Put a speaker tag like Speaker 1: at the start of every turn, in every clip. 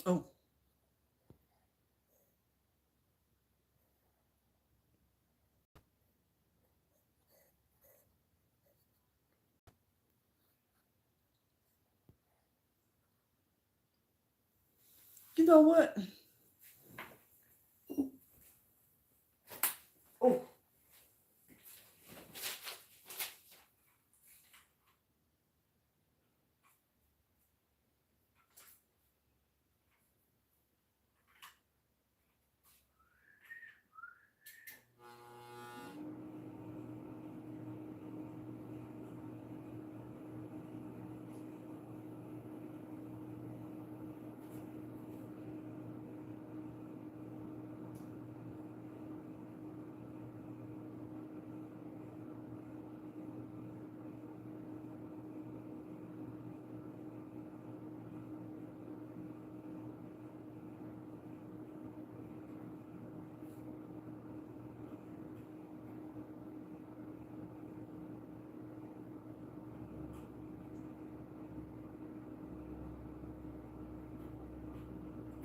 Speaker 1: Oh, you know what? Oh,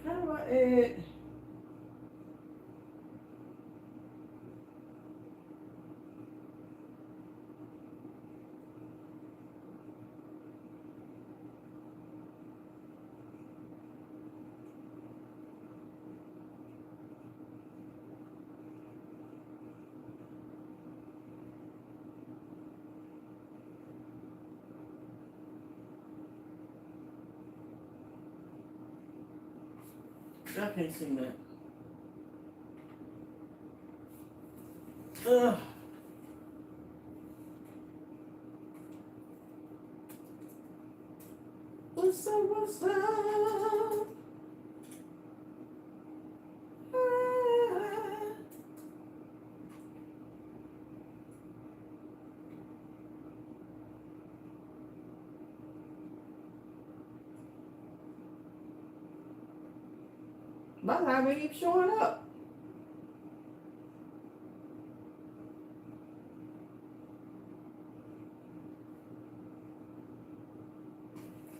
Speaker 1: how do I add? I can't see that. Ugh. What's up? What's up? Ah. My live ain't even showing up.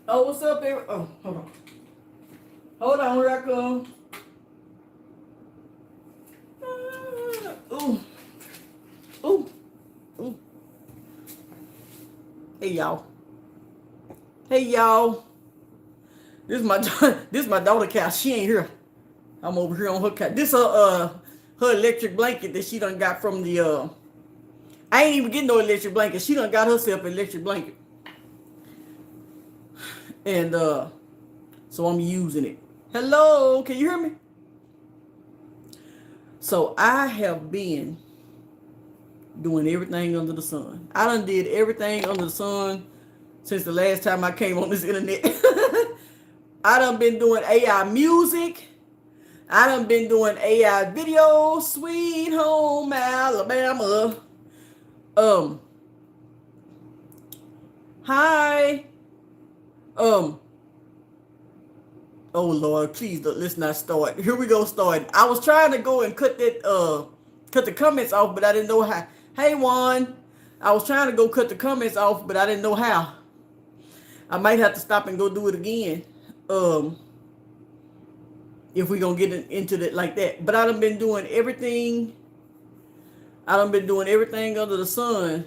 Speaker 1: Oh, what's up, every? Oh, hold on. Hold on, Raccoon. Ooh, ooh, ooh. Hey, y'all. Hey, y'all. This is my this is my daughter couch. She ain't here. I'm over here on her couch. This her electric blanket that she done got from the I ain't even getting no electric blanket. She done got herself an electric blanket. And so I'm using it. Hello, can you hear me? So I have been doing everything under the sun. I done did everything under the sun since the last time I came on this internet. I done been doing AI music. I done been doing AI videos. Sweet home Alabama. Hi. Um, oh Lord, please let's not start. Here we go starting. I was trying to go and cut the comments off, but I didn't know how. Hey Juan. I was trying to go cut the comments off, but I didn't know how. I might have to stop and go do it again. If we gonna get into it like that. But I done been doing everything. I done been doing everything under the sun.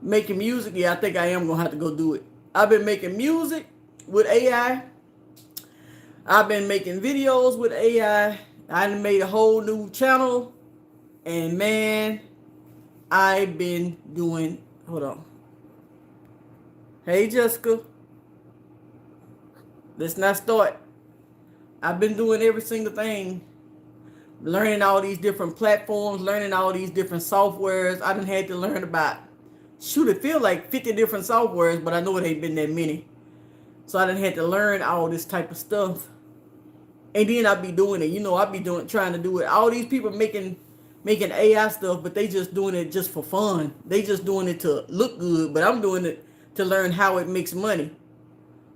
Speaker 1: Making music. Yeah, I think I am gonna have to go do it. I've been making music with AI. I've been making videos with AI. I done made a whole new channel. And man, I've been doing, hold on. Hey Jessica. Let's not start. I've been doing every single thing. Learning all these different platforms, learning all these different softwares. I done had to learn about, shoot, it feel like 50 different softwares, but I know it ain't been that many. So I done had to learn all this type of stuff. And then I be doing it. You know, I be trying to do it. All these people making AI stuff, but they just doing it just for fun. They just doing it to look good, but I'm doing it to learn how it makes money.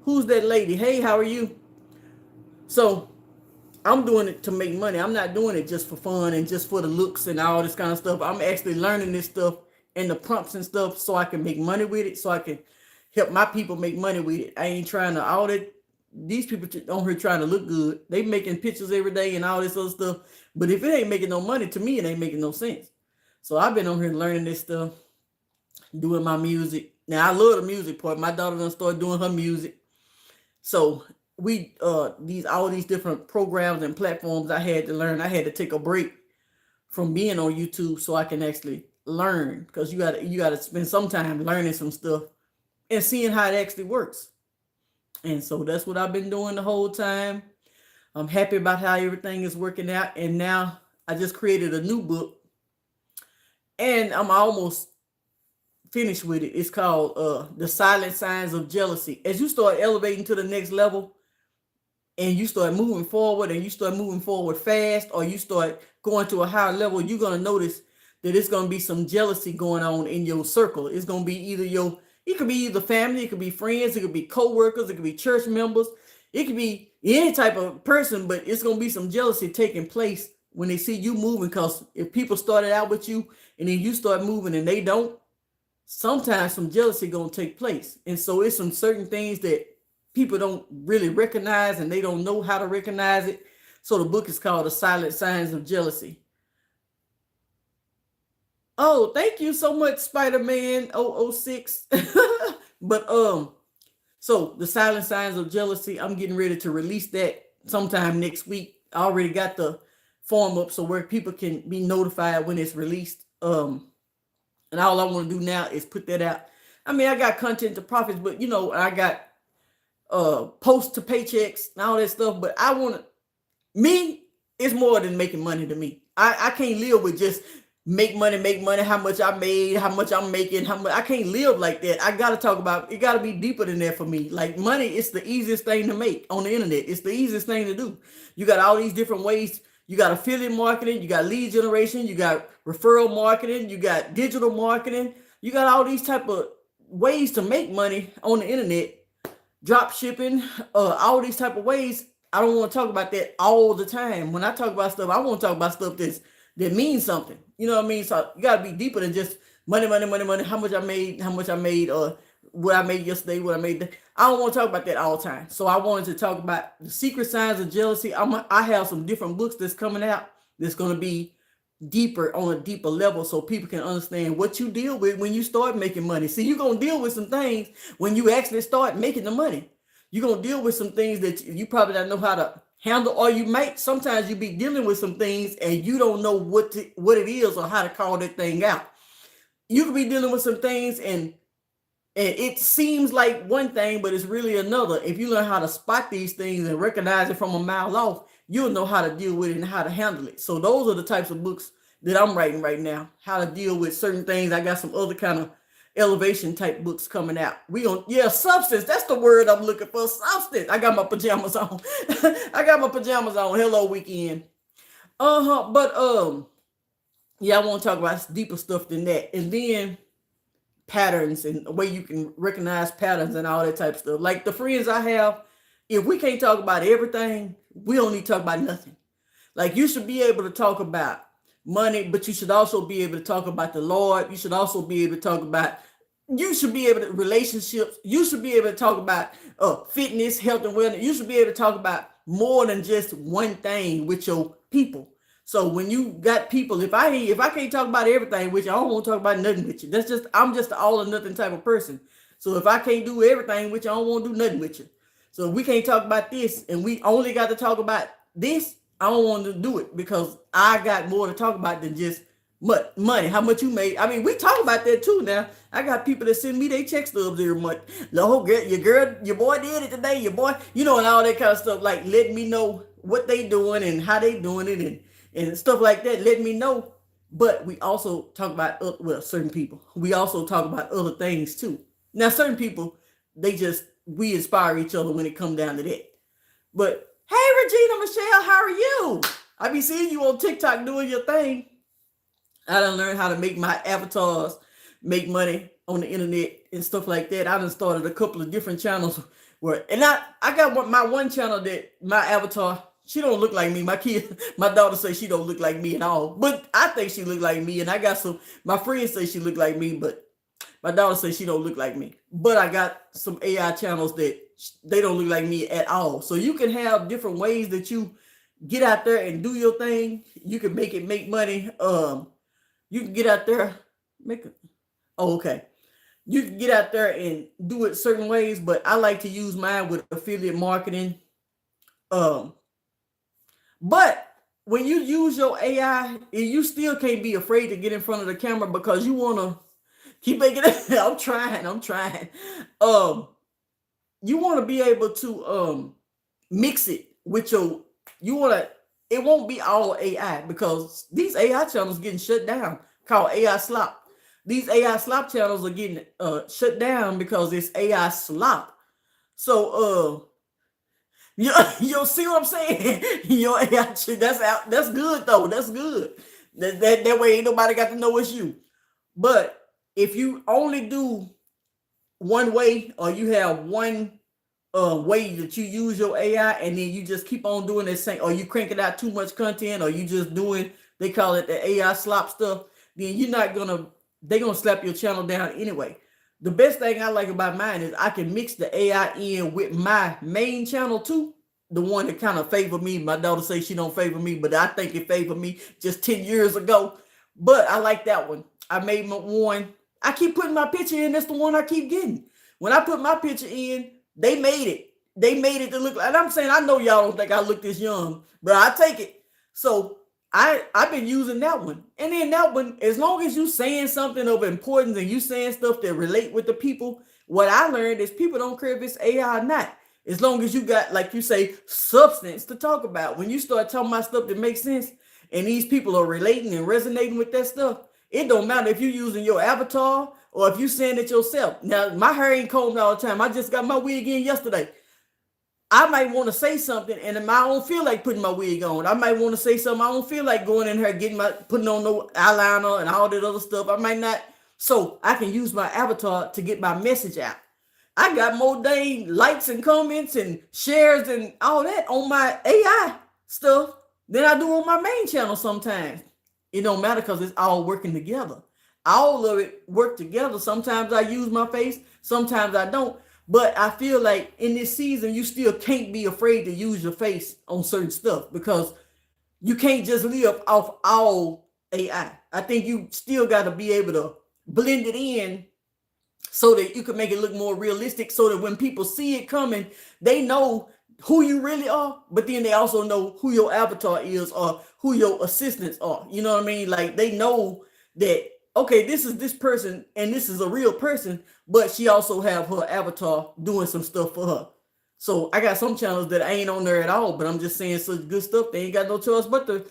Speaker 1: Who's that lady? Hey, how are you? So I'm doing it to make money. I'm not doing it just for fun and just for the looks and all this kind of stuff. I'm actually learning this stuff and the prompts and stuff so I can make money with it, so I can help my people make money with it. I ain't trying to audit these people on here trying to look good. They making pictures every day and all this other stuff. But if it ain't making no money, to me, it ain't making no sense. So I've been on here learning this stuff, doing my music. Now I love the music part. My daughter done started doing her music. So we these all these different programs and platforms I had to learn. I had to take a break from being on YouTube so I can actually learn, because you gotta spend some time learning some stuff and seeing how it actually works. And so that's what I've been doing the whole time. I'm happy about how everything is working out. And now I just created a new book and I'm almost finished with it. It's called The Silent Signs of Jealousy. As you start elevating to the next level and you start moving forward and you start moving forward fast, or you start going to a higher level, you're going to notice that it's going to be some jealousy going on in your circle. It's going to be it could be either family, it could be friends, it could be co-workers, it could be church members, it could be any type of person, but it's going to be some jealousy taking place when they see you moving. Because if people started out with you and then you start moving and they don't, sometimes some jealousy going to take place. And so it's some certain things that people don't really recognize and they don't know how to recognize it. So the book is called The Silent Signs of Jealousy. Oh, thank you so much, Spider-Man 006. But so The Silent Signs of Jealousy, I'm getting ready to release that sometime next week. I already got the form up so where people can be notified when it's released. And all I want to do now is put that out. I mean, I got content to profits, but I got posts to paychecks and all that stuff. But I want to, it's more than making money to me. I can't live with just make money, how much I made, how much I'm making, how much. I can't live like that. I got to talk about, it got to be deeper than that for me. Like money, it's the easiest thing to make on the internet. It's the easiest thing to do. You got all these different ways. You got affiliate marketing, you got lead generation, you got referral marketing, you got digital marketing. You got all these type of ways to make money on the internet, drop shipping, all these type of ways. I don't want to talk about that all the time. When I talk about stuff, I want to talk about stuff that means something. You know what I mean? So you got to be deeper than just money, how much I made, or what I made yesterday, what I made. I don't want to talk about that all the time. So I wanted to talk about the secret signs of jealousy. I have some different books that's coming out that's going to be deeper, on a deeper level, so people can understand what you deal with when you start making money. See, you're going to deal with some things when you actually start making the money. You're going to deal with some things that you probably don't know how to handle, or you might sometimes you be dealing with some things and you don't know what it is or how to call that thing out. You could be dealing with some things and it seems like one thing, but it's really another. If you learn how to spot these things and recognize it from a mile off, you'll know how to deal with it and how to handle it. So those are the types of books that I'm writing right now, how to deal with certain things. I got some other kind of elevation type books coming out. Substance. That's the word I'm looking for. Substance. I got my pajamas on. Hello, weekend. But I want to talk about deeper stuff than that. And then patterns and the way you can recognize patterns and all that type of stuff. Like the friends I have, if we can't talk about everything, we don't need to talk about nothing. Like you should be able to talk about money, but you should also be able to talk about the Lord. You should also be able to talk about, relationships. You should be able to talk about fitness, health, and wellness. You should be able to talk about more than just one thing with your people. So when you got people, if I can't talk about everything with you, I don't want to talk about nothing with you. I'm just an all or nothing type of person. So if I can't do everything with you, I don't want to do nothing with you. So if we can't talk about this and we only got to talk about this, I don't want to do it, because I got more to talk about than just money, how much you made. I mean, we talk about that too now. I got people that send me their check stubs every month. The whole your boy did it today, your boy, and all that kind of stuff. Like, let me know what they doing and how they doing it and stuff like that. Let me know. But we also talk about, certain people. We also talk about other things too. Now, certain people, we inspire each other when it comes down to that. But hey, Regina Michelle, how are you? I be seeing you on TikTok doing your thing. I done learned how to make my avatars make money on the internet and stuff like that. I done started a couple of different channels and I got my one channel that my avatar, she don't look like me. My daughter says she don't look like me at all, but I think she look like me. And I got my friends say she look like me, but My daughter says she don't look like me, but I got some AI channels that they don't look like me at all. So you can have different ways that you get out there and do your thing. You can make it make money. You can get out there, make it. Oh, okay. You can get out there and do it certain ways, but I like to use mine with affiliate marketing. Um, but when you use your AI, you still can't be afraid to get in front of the camera because you wanna keep making it. I'm trying. Um, you want to be able to mix it with your. You want to. It won't be all AI because these AI channels getting shut down. Called AI slop. These AI slop channels are getting shut down because it's AI slop. So you'll see what I'm saying. Your AI that's out. That's good though. That's good. That way ain't nobody got to know it's you. But if you only do one way or you have one way that you use your AI and then you just keep on doing this thing or you cranking out too much content or you just doing they call it the AI slop stuff, then you're not gonna they're gonna slap your channel down anyway. The best thing I like about mine is I can mix the AI in with my main channel too. The one that kind of favor me. My daughter says she don't favor me, but I think it favored me just 10 years ago. But I like that one. I made my one. I keep putting my picture in. That's the one I keep getting. When I put my picture in, they made it. They made it to look like, and I'm saying, I know y'all don't think I look this young, but I take it. So I've been using that one. And then that one, as long as you saying something of importance and you saying stuff that relate with the people, what I learned is people don't care if it's AI or not. As long as you got, like you say, substance to talk about. When you start talking about stuff that makes sense and these people are relating and resonating with that stuff, it don't matter if you're using your avatar or if you're saying it yourself. Now, my hair ain't combed all the time. I just got my wig in yesterday. I might want to say something and I don't feel like putting my wig on. I might want to say something. I don't feel like going in here, putting on no eyeliner and all that other stuff. I might not. So I can use my avatar to get my message out. I got more dang likes and comments and shares and all that on my AI stuff than I do on my main channel sometimes. It don't matter because it's all working together. All of it work together. Sometimes I use my face, sometimes I don't. But I feel like in this season, you still can't be afraid to use your face on certain stuff because you can't just live off all AI. I think you still got to be able to blend it in so that you can make it look more realistic so that when people see it coming, they know who you really are, but then they also know who your avatar is or who your assistants are. You know what I mean? Like they know that, okay, this is this person and this is a real person, but she also have her avatar doing some stuff for her. So I got some channels that ain't on there at all, but I'm just saying such good stuff. They ain't got no choice but to,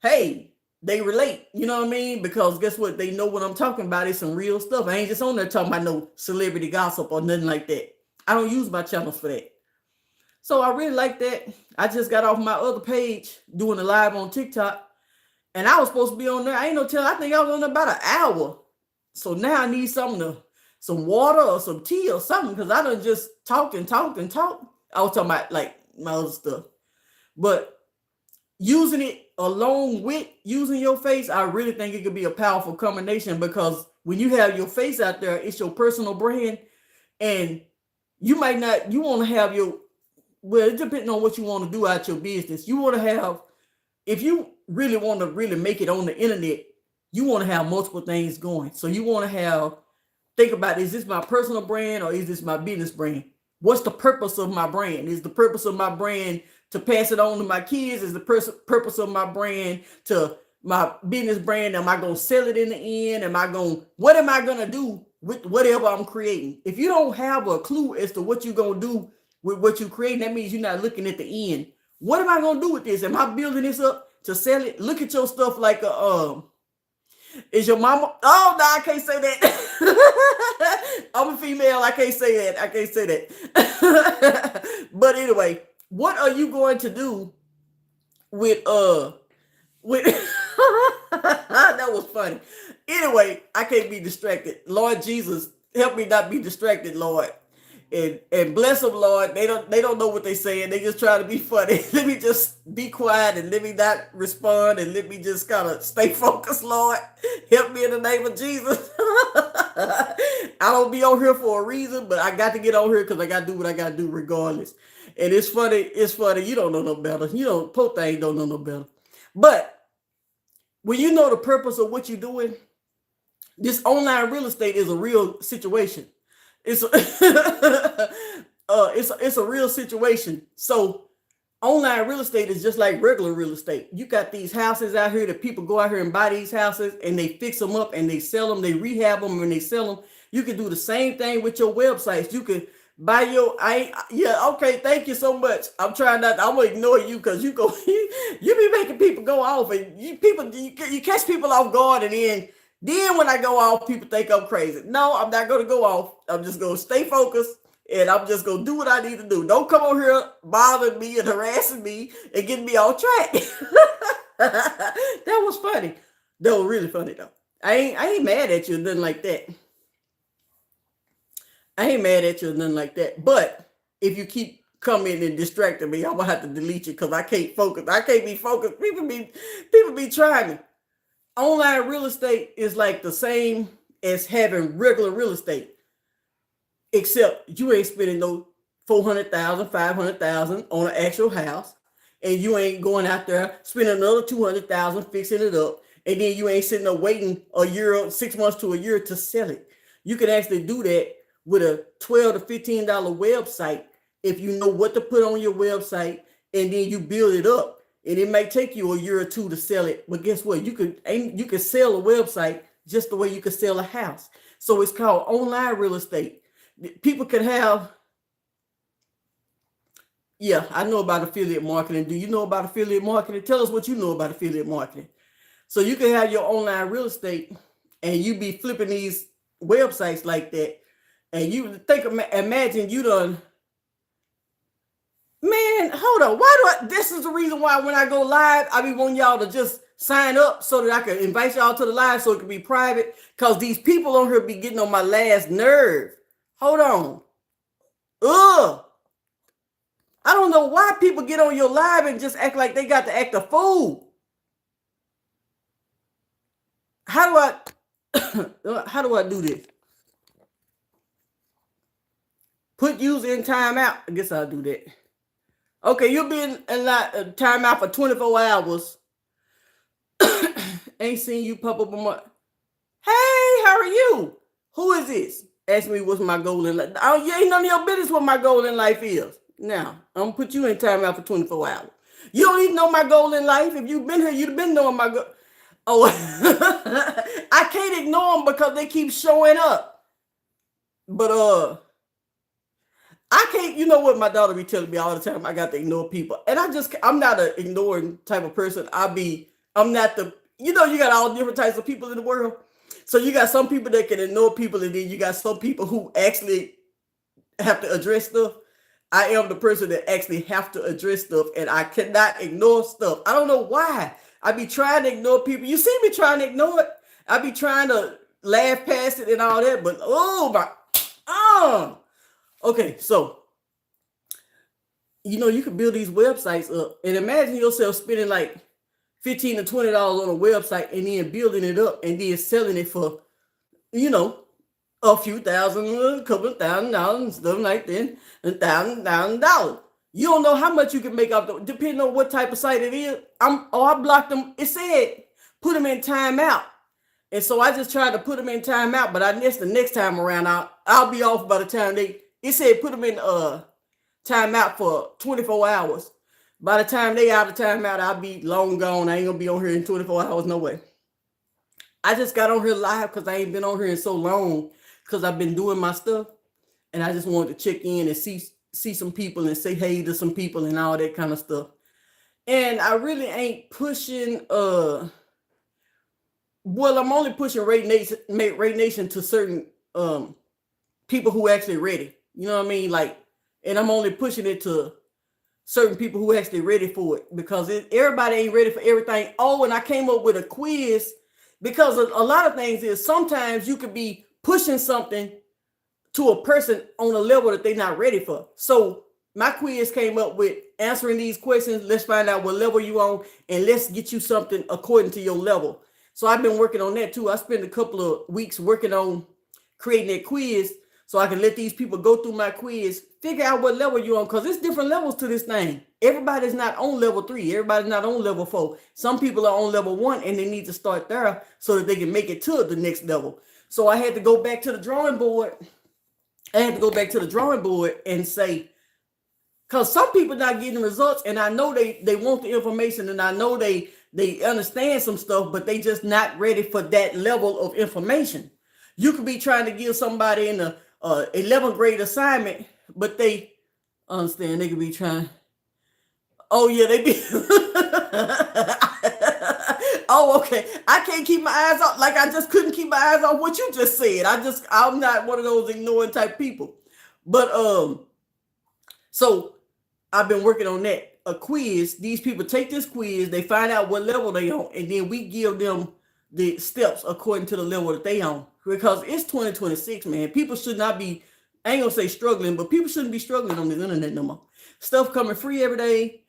Speaker 1: hey, they relate, you know what I mean? Because guess what? They know what I'm talking about. It's some real stuff. I ain't just on there talking about no celebrity gossip or nothing like that. I don't use my channels for that. So I really like that. I just got off my other page doing a live on TikTok. And I was supposed to be on there. I ain't no tell. I think I was on there about an hour. So now I need some water or some tea or something because I done just talk. I was talking about like my other stuff. But using it along with using your face, I really think it could be a powerful combination because when you have your face out there, it's your personal brand. And you might not, you want to have well, it depends on what you want to do out your business. You want to have, if you really want to really make it on the internet, you want to have multiple things going. So you want to think about, is this my personal brand or is this my business brand? What's the purpose of my brand? Is the purpose of my brand to pass it on to my kids? Is the purpose of my brand to my business brand? Am I going to sell it in the end? What am I going to do with whatever I'm creating? If you don't have a clue as to what you're going to do with what you're creating, that means you're not looking at the end. What am I going to do with this? Am I building this up to sell it? Look at your stuff like is your mama? Oh, no, I can't say that. I'm a female. I can't say that. But anyway, what are you going to do with that was funny. Anyway, I can't be distracted. Lord Jesus, help me not be distracted, Lord. And bless them, Lord. They don't know what they're saying. They just try to be funny. Let me just be quiet and let me not respond and let me just kind of stay focused, Lord. Help me in the name of Jesus. I don't be on here for a reason, but I got to get on here because I got to do what I got to do regardless. And it's funny. It's funny. You don't know no better. You don't, poor thing don't know no better. But when you know the purpose of what you're doing, this online real estate is a real situation. It's a, it's a real situation. So online real estate is just like regular real estate. You got these houses out here that people go out here and buy these houses and they fix them up and they sell them, they rehab them and they sell them. You can do the same thing with your websites. You can buy your yeah, okay, thank you so much. I'm trying not, I'm gonna ignore you because you go you be making people go off and you catch people off guard, and then when I go off, people think I'm crazy. No, I'm not gonna go off. I'm just gonna stay focused. And I'm just gonna do what I need to do. Don't come over here bothering me and harassing me and getting me off track. That was funny. That was really funny though. I ain't mad at you or nothing like that. I ain't mad at you or nothing like that. But if you keep coming and distracting me, I'm gonna have to delete you because I can't focus. I can't be focused. People be trying me. Online real estate is like the same as having regular real estate. Except you ain't spending no 400,000, 500,000 on an actual house, and you ain't going out there spending another 200,000 fixing it up, and then you ain't sitting there waiting a year, 6 months to a year to sell it. You can actually do that with a $12 to $15 website if you know what to put on your website, and then you build it up. And it may take you a year or two to sell it, but guess what? You could sell a website just the way you could sell a house. So it's called online real estate. People can have, yeah, I know about affiliate marketing. Do you know about affiliate marketing? Tell us what you know about affiliate marketing. So you can have your online real estate and you be flipping these websites like that. And you think, imagine you done, man, hold on. This is the reason why when I go live, I be wanting y'all to just sign up so that I can invite y'all to the live so it can be private. Because these people on here be getting on my last nerve. Hold on. Ugh. I don't know why people get on your live and just act like they got to act a fool. How do I do this? Put user in timeout. I guess I'll do that. Okay, you'll be in timeout for 24 hours. Ain't seen you pop up on my. Hey, how are you? Who is this? Ask me what's my goal in life. Oh, you ain't none of your business what my goal in life is. Now, I'm going to put you in timeout for 24 hours. You don't even know my goal in life. If you've been here, you'd have been knowing my goal. Oh, I can't ignore them because they keep showing up. But, I can't, you know what my daughter be telling me all the time, I got to ignore people. And I'm not an ignoring type of person. I'm not you got all different types of people in the world. So you got some people that can ignore people, and then you got some people who actually have to address stuff. I am the person that actually have to address stuff, and I cannot ignore stuff. I don't know why. I be trying to ignore people. You see me trying to ignore it. I be trying to laugh past it and all that, but okay, so you can build these websites up, and imagine yourself spending like $15 to $20 on a website and then building it up and then selling it for, a few thousand, a couple of $1,000 and stuff like that, $1,000. You don't know how much you can make off depending on what type of site it is. I blocked them. It said put them in timeout, and so I just tried to put them in timeout. But I guess the next time around, I'll be off by the time it said put them in timeout for 24 hours. By the time they out of timeout, I'll be long gone. I ain't gonna be on here in 24 hours, no way. I just got on here live because I ain't been on here in so long because I've been doing my stuff, and I just wanted to check in and see some people and say hey to some people and all that kind of stuff. And I really ain't pushing. I'm only pushing Rae Nation to certain people who actually ready. You know what I mean? And I'm only pushing it to certain people who actually ready for it because everybody ain't ready for everything. Oh, and I came up with a quiz because a lot of things is sometimes you could be pushing something to a person on a level that they're not ready for. So my quiz came up with answering these questions. Let's find out what level you on and let's get you something according to your level. So I've been working on that too. I spent a couple of weeks working on creating that quiz so I can let these people go through my quiz, figure out what level you're on, because there's different levels to this thing. Everybody's not on level 3. Everybody's not on level 4. Some people are on level 1 and they need to start there so that they can make it to the next level. So I had to go back to the drawing board. And say, because some people not getting results, and I know they want the information, and I know they understand some stuff, but they just not ready for that level of information. You could be trying to give somebody in a 11th grade assignment, but they understand. They could be trying. Oh yeah, they be. Oh, okay. I can't keep my eyes off. Like I just couldn't keep my eyes off what you just said. I'm not one of those ignoring type people. But so I've been working on that. A quiz. These people take this quiz, they find out what level they on, and then we give them the steps according to the level that they on. Because it's 2026, man. People should not be, I ain't gonna say struggling, but people shouldn't be struggling on the internet no more. Stuff coming free every day.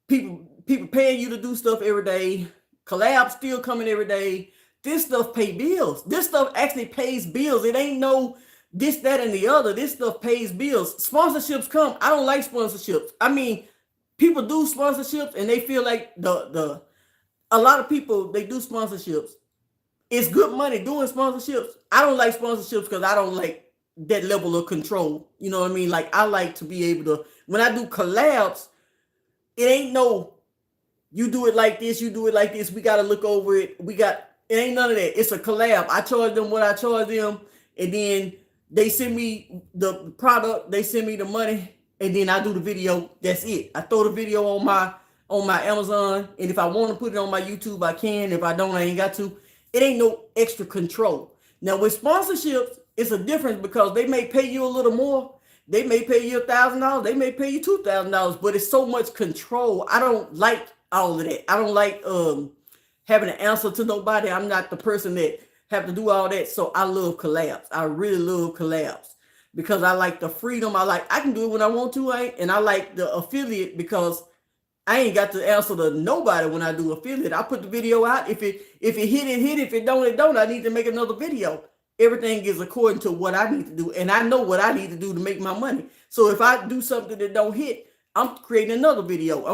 Speaker 1: People paying you to do stuff every day. Collabs still coming every day. This stuff pay bills. This stuff actually pays bills. It ain't no this, that, and the other. This stuff pays bills. Sponsorships come. I don't like sponsorships. I mean, people do sponsorships and they feel like a lot of people, they do sponsorships. It's good money doing sponsorships. I don't like sponsorships because I don't like that level of control. You know what I mean? Like I like to be able to, when I do collabs, it ain't no, you do it like this, you do it like this. We got to look over it. It ain't none of that. It's a collab. I charge them what I charge them. And then they send me the product. They send me the money. And then I do the video. That's it. I throw the video on my Amazon. And if I want to put it on my YouTube, I can. If I don't, I ain't got to. It ain't no extra control. Now with sponsorships, it's a difference because they may pay you a little more. They may pay you $1,000. They may pay you $2,000, but it's so much control. I don't like all of that. I don't like having an answer to nobody. I'm not the person that have to do all that. So I love collabs. I really love collabs because I like the freedom. I can do it when I want to. And I like the affiliate because I ain't got to answer to nobody when I do affiliate. I put the video out. If it hit, it hit. If it don't, it don't. I need to make another video. Everything is according to what I need to do. And I know what I need to do to make my money. So if I do something that don't hit, I'm creating another video.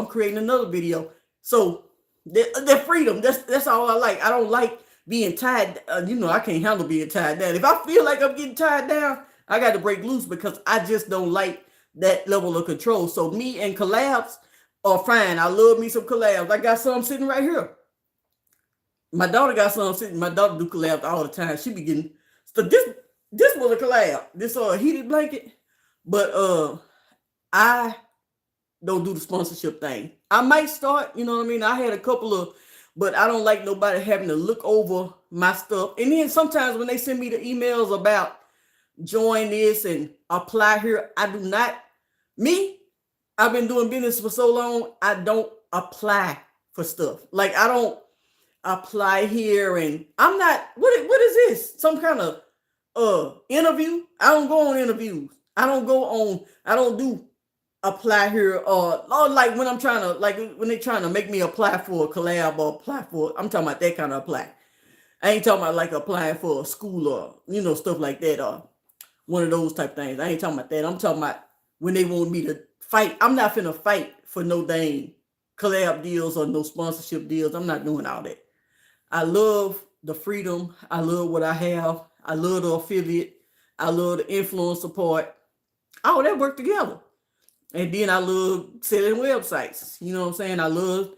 Speaker 1: So the freedom, that's all I like. I don't like being tied. I can't handle being tied down. If I feel like I'm getting tied down, I got to break loose because I just don't like that level of control. So me and collabs are fine. I love me some collabs. I got some sitting right here. My daughter got some sitting. My daughter do collabs all the time. She be getting. So this was a collab. This heated blanket, but I don't do the sponsorship thing. I might start, you know what I mean? I had a couple of, but I don't like nobody having to look over my stuff. And then sometimes when they send me the emails about join this and apply here, I do not. I've been doing business for so long, I don't apply for stuff. Like I don't apply here, and I'm not. What is this? Some kind of interview? I don't go on interviews. I don't do apply here or like when I'm trying to, like when they're trying to make me apply for a collab or apply for, I'm talking about that kind of apply. I ain't talking about like applying for a school or stuff like that or one of those type things. I ain't talking about that. I'm talking about when they want me to fight. I'm not finna fight for no dang collab deals or no sponsorship deals. I'm not doing all that. I love the freedom. I love what I have. I love the affiliate. I love the influence support. All that work together. And then I love selling websites. You know what I'm saying? I love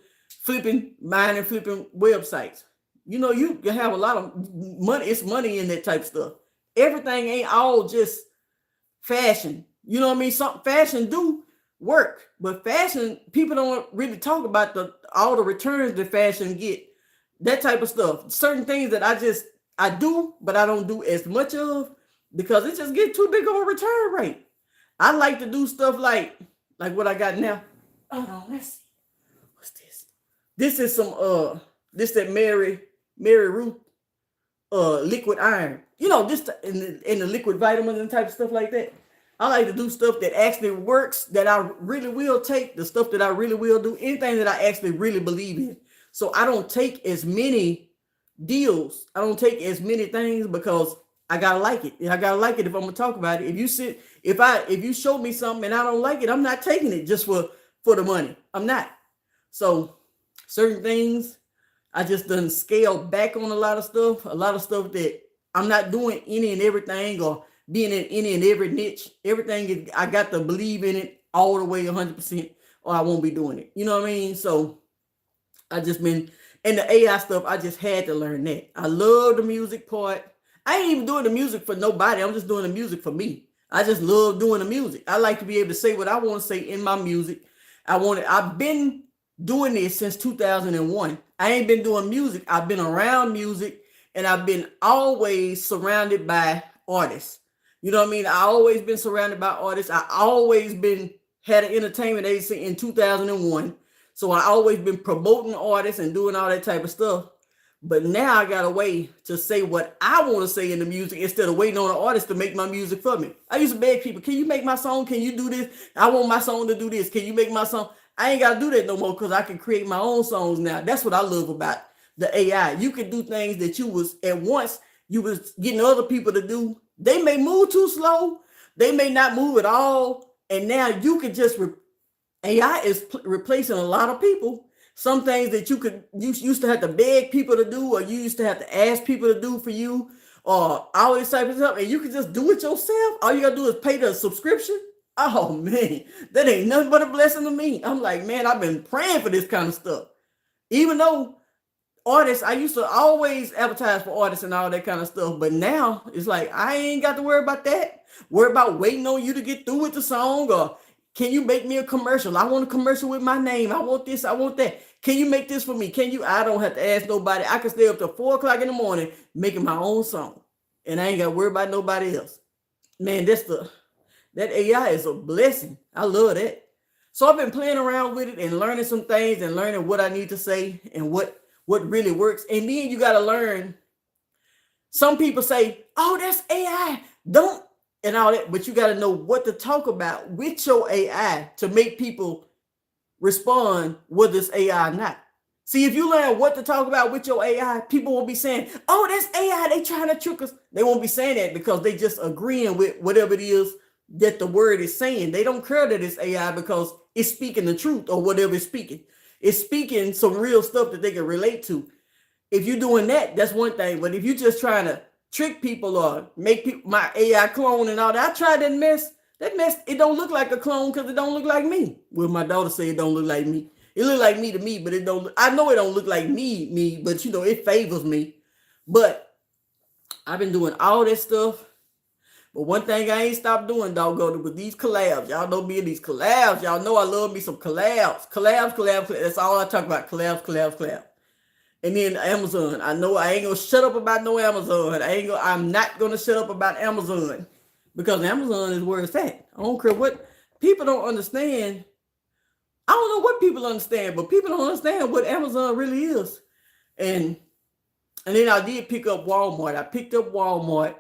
Speaker 1: buying and flipping websites. You can have a lot of money. It's money in that type of stuff. Everything ain't all just fashion. You know what I mean? Some fashion do work, but fashion, people don't really talk about all the returns that fashion get. That type of stuff. Certain things that I do, but I don't do as much of because it just gets too big of a return rate. I like to do stuff like what I got now. Hold on, let's see. What's this? This is some that Mary Ruth liquid iron. This in the liquid vitamins and type of stuff like that. I like to do stuff that actually works, that I really will take, the stuff that I really will do, anything that I actually really believe in. So I don't take as many deals. I don't take as many things because I gotta like it. And I gotta like it if I'm gonna talk about it. If you show me something and I don't like it, I'm not taking it just for the money. I'm not. So certain things I just done scale back on a lot of stuff that I'm not doing any and everything or being in any and every niche. Everything is, I got to believe in it all the way 100% or I won't be doing it. You know what I mean? So I just been, and the AI stuff, I just had to learn that. I love the music part. I ain't even doing the music for nobody. I'm just doing the music for me. I just love doing the music. I like to be able to say what I want to say in my music. I've been doing this since 2001. I ain't been doing music. I've been around music and I've been always surrounded by artists. You know what I mean? I always been surrounded by artists. I always been had an entertainment agency in 2001. So I always been promoting artists and doing all that type of stuff. But now I got a way to say what I want to say in the music instead of waiting on an artist to make my music for me. I used to beg people, can you make my song? Can you do this? I want my song to do this. Can you make my song? I ain't got to do that no more because I can create my own songs now. That's what I love about the AI. You can do things that you was at once you was getting other people to do. They may move too slow. They may not move at all. And now you can just, AI is replacing a lot of people. Some things that you used to have to beg people to do, or you used to have to ask people to do for you, or all this type of stuff, and you can just do it yourself. All you gotta do is pay the subscription. Oh man, that ain't nothing but a blessing to me. I'm like, man, I've been praying for this kind of stuff. Even though artists, I used to always advertise for artists and all that kind of stuff, but now it's like I ain't got to worry about that. Worry about waiting on you to get through with the song, or can you make me a commercial? I want a commercial with my name. I want this. I want that. Can you make this for me? Can you? I don't have to ask nobody. I can stay up till 4 o'clock in the morning making my own song, and I ain't got to worry about nobody else. Man, that AI is a blessing. I love that. So I've been playing around with it and learning some things and learning what I need to say and what really works. And then you got to learn. Some people say, "Oh, that's AI." Don't and all that, but you got to know what to talk about with your AI to make people respond whether it's AI or not. See, if you learn what to talk about with your AI, people won't be saying, "Oh, that's AI. They trying to trick us." They won't be saying that because they just agreeing with whatever it is that the word is saying. They don't care that it's AI because it's speaking the truth or whatever it's speaking. It's speaking some real stuff that they can relate to. If you're doing that, that's one thing. But if you're just trying to trick people or make people my AI clone and all that, I tried that mess. That mess, it don't look like a clone because it don't look like me. Well, my daughter say it don't look like me. It look like me to me, but it don't. I know it don't look like me, but you know it favors me. But I've been doing all that stuff. But one thing I ain't stopped doing, doggone it, with these collabs. Y'all know me in these collabs. Y'all know I love me some collabs. Collabs. That's all I talk about. Collabs. And then Amazon. I know I ain't gonna shut up about no Amazon. I'm not gonna shut up about Amazon. Because Amazon is where it's at. I don't care what people don't understand. I don't know what people understand, but people don't understand what Amazon really is. And then I did pick up Walmart. I picked up Walmart.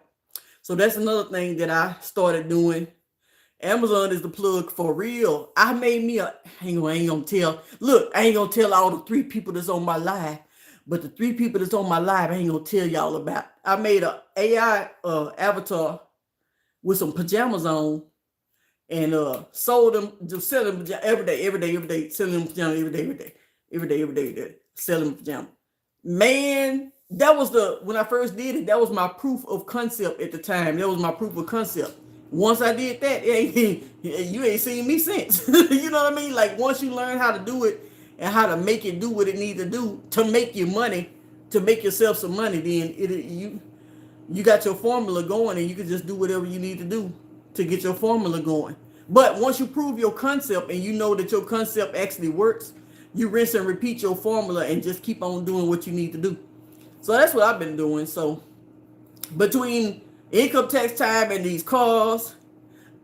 Speaker 1: So that's another thing that I started doing. Amazon is the plug for real. I ain't gonna tell. Look, I ain't gonna tell all the 3 people that's on my live. But the 3 people that's on my live, I ain't gonna tell y'all about. I made a AI avatar with some pajamas on and sold them, just selling them every day, selling them pajamas every day, selling pajamas. Man, that was when I first did it, that was my proof of concept at the time. That was my proof of concept. Once I did that, you ain't seen me since. You know what I mean? Like once you learn how to do it and how to make it do what it needs to do to make you money, to make yourself some money, then you got your formula going and you can just do whatever you need to do to get your formula going. But once you prove your concept and you know that your concept actually works, you rinse and repeat your formula and just keep on doing what you need to do. So that's what I've been doing. So between income tax time and these calls,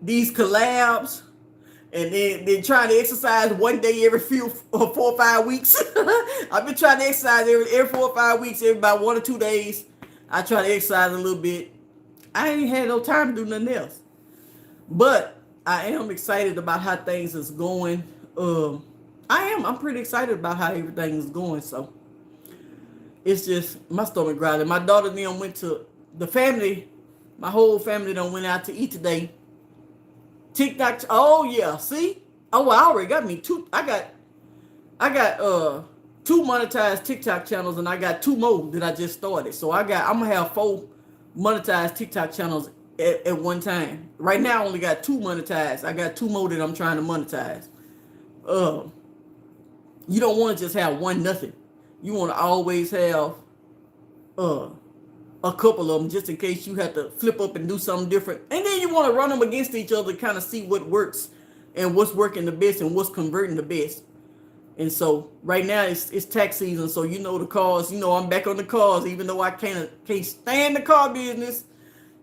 Speaker 1: these collabs, and then trying to exercise one day every 4 or 5 weeks. I've been trying to exercise every 4 or 5 weeks, every about 1 or 2 days. I try to exercise a little bit. I ain't had no time to do nothing else. But I am excited about how things is going. I'm pretty excited about how everything is going. So it's just my stomach growling. My daughter then went to the family. My whole family done went out to eat today. TikTok. Oh yeah, see. Oh, well, I already got me two. I got two monetized TikTok channels, and I got two more that I just started. So I'm gonna have four monetized TikTok channels at one time. Right now, I only got two monetized. I got two more that I'm trying to monetize. Uh, you don't want to just have one nothing. You want to always have uh a couple of them just in case you have to flip up and do something different. And then you want to run them against each other, kind of see what works and what's working the best and what's converting the best. And so right now it's tax season, so you know the cars. You know I'm back on the cars, even though I can't stand the car business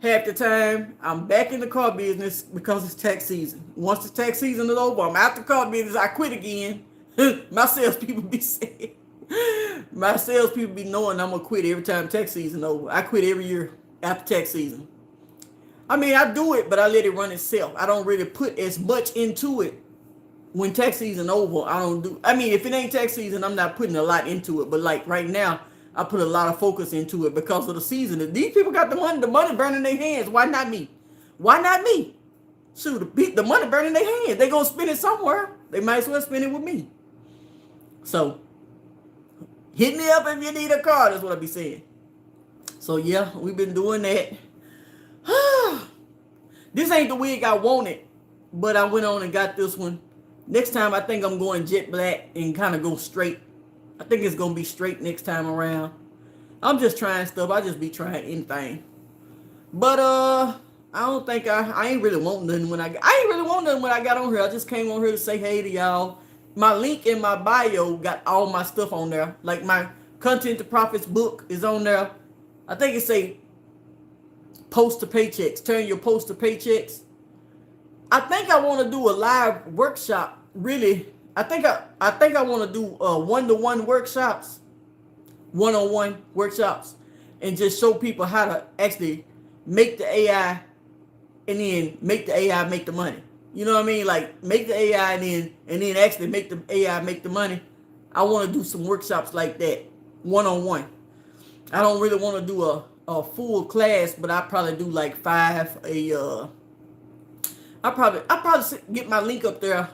Speaker 1: half the time. I'm back in the car business because it's tax season. Once the tax season is over, I'm out the car business. I quit again. My salespeople be saying, my salespeople be knowing I'm gonna quit every time tax season over. I quit every year after tax season. I mean, I do it, but I let it run itself. I don't really put as much into it when tax season over. I don't do. I mean, if it ain't tax season, I'm not putting a lot into it. But like right now, I put a lot of focus into it because of the season. If these people got the money burning their hands. Why not me? Why not me? Shoot, the money burning their hands. They gonna spend it somewhere. They might as well spend it with me. So hit me up if you need a car. That's what I be saying. So yeah, we've been doing that. This ain't the wig I wanted, but I went on and got this one. Next time, I think I'm going jet black and kind of go straight. I think it's going to be straight next time around. I'm just trying stuff. I just be trying anything. But, I don't think I ain't really want nothing when I ain't really want nothing when I got on here. I just came on here to say hey to y'all. My link in my bio got all my stuff on there. Like my Content to Profits book is on there. I think it say post to paychecks. Turn your post to paychecks. I think I want to do a live workshop. Really, I think I want to do one-to-one workshops, one-on-one workshops, and just show people how to actually make the AI, and then make the AI make the money. You know what I mean? Like make the AI and then actually make the AI make the money. I want to do some workshops like that, one-on-one. I don't really want to do a full class, but I probably do like five I probably get my link up there.